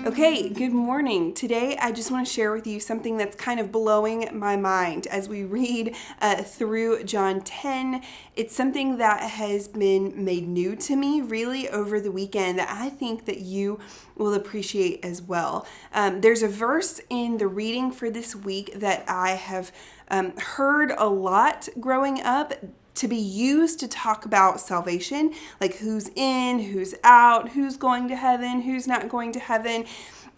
Okay, good morning. Today I just want to share with you something that's kind of blowing my mind as we read through John 10. It's something that has been made new to me really over the weekend that I think that you will appreciate as well. There's a verse in the reading for this week that I have heard a lot growing up to be used to talk about salvation, like who's in, who's out, who's going to heaven, who's not going to heaven.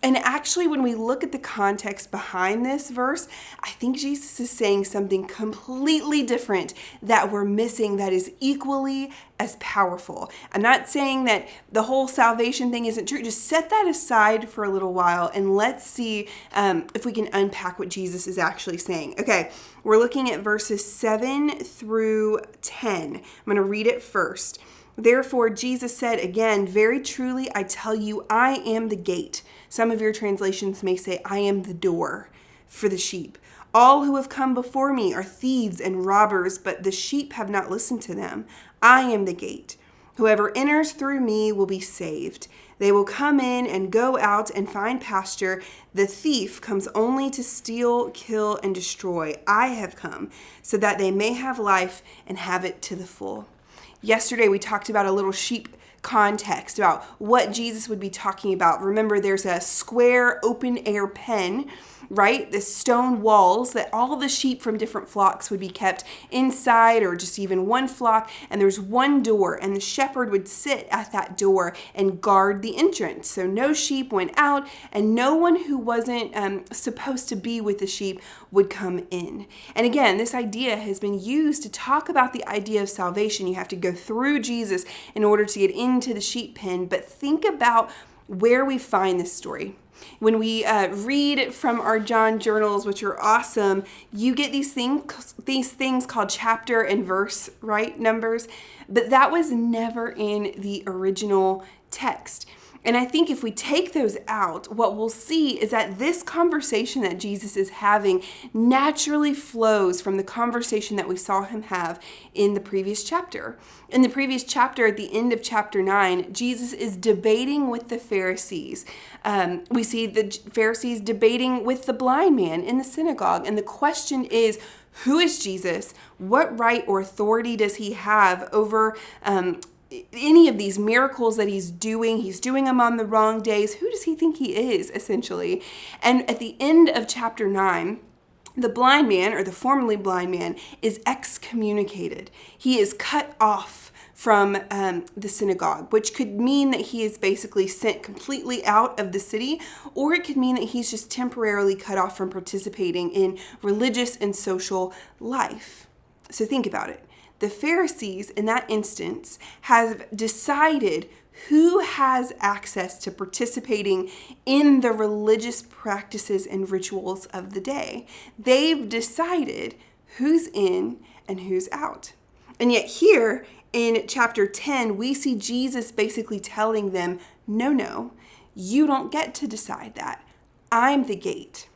And actually, when we look at the context behind this verse, I think Jesus is saying something completely different that we're missing that is equally as powerful. I'm not saying that the whole salvation thing isn't true. Just set that aside for a little while and let's see if we can unpack what Jesus is actually saying. Okay, we're looking at verses 7 through 10. I'm going to read it first. Therefore, Jesus said again, very truly, I tell you, I am the gate. Some of your translations may say, I am the door for the sheep. All who have come before me are thieves and robbers, but the sheep have not listened to them. I am the gate. Whoever enters through me will be saved. They will come in and go out and find pasture. The thief comes only to steal, kill, and destroy. I have come so that they may have life and have it to the full. Yesterday, we talked about a little sheep context about what Jesus would be talking about. Remember, there's a square open air pen, right? The stone walls that all the sheep from different flocks would be kept inside, or just even one flock. And there's one door, and the shepherd would sit at that door and guard the entrance. So no sheep went out, and no one who wasn't supposed to be with the sheep would come in. And again, this idea has been used to talk about the idea of salvation. You have to go through Jesus in order to get into the sheep pen. But think about where we find this story. When we read from our John journals, which are awesome, you get these things called chapter and verse, right? Numbers. But that was never in the original text. And I think if we take those out, what we'll see is that this conversation that Jesus is having naturally flows from the conversation that we saw him have in the previous chapter. In the previous chapter, at the end of chapter 9, Jesus is debating with the Pharisees. We see the Pharisees debating with the blind man in the synagogue. And the question is, who is Jesus? What right or authority does he have over any of these miracles that he's doing? He's doing them on the wrong days. Who does he think he is, essentially? And at the end of chapter 9, the blind man, or the formerly blind man, is excommunicated. He is cut off from the synagogue, which could mean that he is basically sent completely out of the city, or it could mean that he's just temporarily cut off from participating in religious and social life. So think about it. The Pharisees, in that instance, have decided who has access to participating in the religious practices and rituals of the day. They've decided who's in and who's out. And yet here in chapter 10, we see Jesus basically telling them, no, you don't get to decide that. I'm the gate.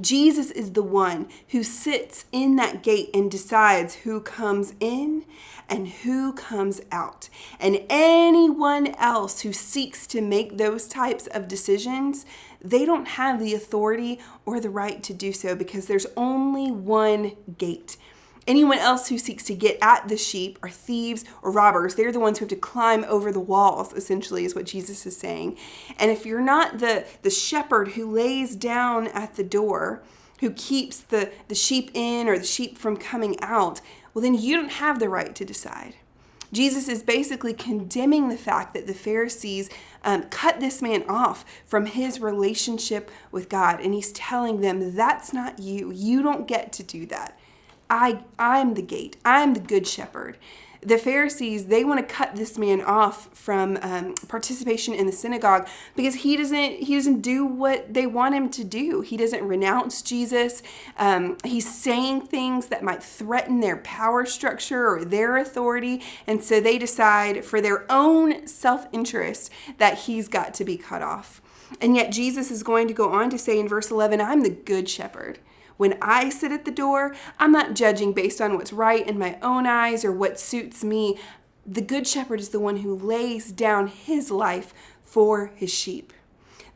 Jesus is the one who sits in that gate and decides who comes in and who comes out. And anyone else who seeks to make those types of decisions, they don't have the authority or the right to do so because there's only one gate. Anyone else who seeks to get at the sheep are thieves or robbers. They're the ones who have to climb over the walls, essentially, is what Jesus is saying. And if you're not the shepherd who lays down at the door, who keeps the sheep in or the sheep from coming out, well, then you don't have the right to decide. Jesus is basically condemning the fact that the Pharisees cut this man off from his relationship with God. And he's telling them, that's not you. You don't get to do that. I'm the gate. I'm the good shepherd. The Pharisees, they want to cut this man off from participation in the synagogue because he doesn't do what they want him to do. He doesn't renounce Jesus. He's saying things that might threaten their power structure or their authority. And so they decide for their own self-interest that he's got to be cut off. And yet Jesus is going to go on to say in verse 11, I'm the good shepherd. When I sit at the door, I'm not judging based on what's right in my own eyes or what suits me. The good shepherd is the one who lays down his life for his sheep.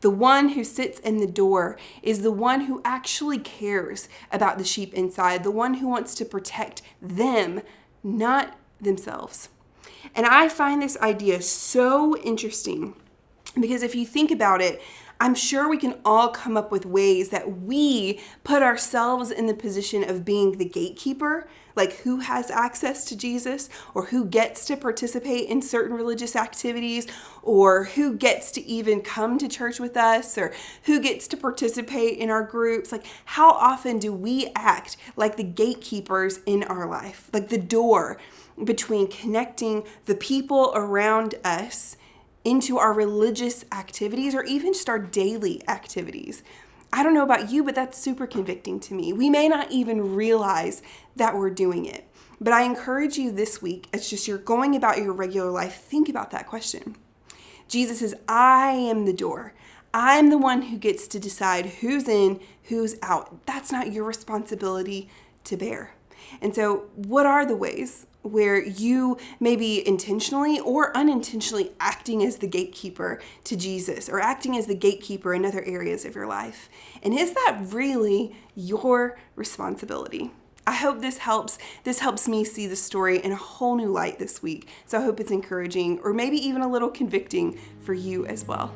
The one who sits in the door is the one who actually cares about the sheep inside, the one who wants to protect them, not themselves. And I find this idea so interesting because if you think about it, I'm sure we can all come up with ways that we put ourselves in the position of being the gatekeeper, like who has access to Jesus, or who gets to participate in certain religious activities, or who gets to even come to church with us, or who gets to participate in our groups. Like, how often do we act like the gatekeepers in our life, like the door between connecting the people around us into our religious activities or even just our daily activities? I don't know about you, but that's super convicting to me. We may not even realize that we're doing it. But I encourage you this week, as just you're going about your regular life, think about that question. Jesus says, I am the door. I'm the one who gets to decide who's in, who's out. That's not your responsibility to bear. And so what are the ways where you may be intentionally or unintentionally acting as the gatekeeper to Jesus, or acting as the gatekeeper in other areas of your life? And is that really your responsibility? I hope this helps. This helps me see the story in a whole new light this week. So I hope it's encouraging, or maybe even a little convicting for you as well.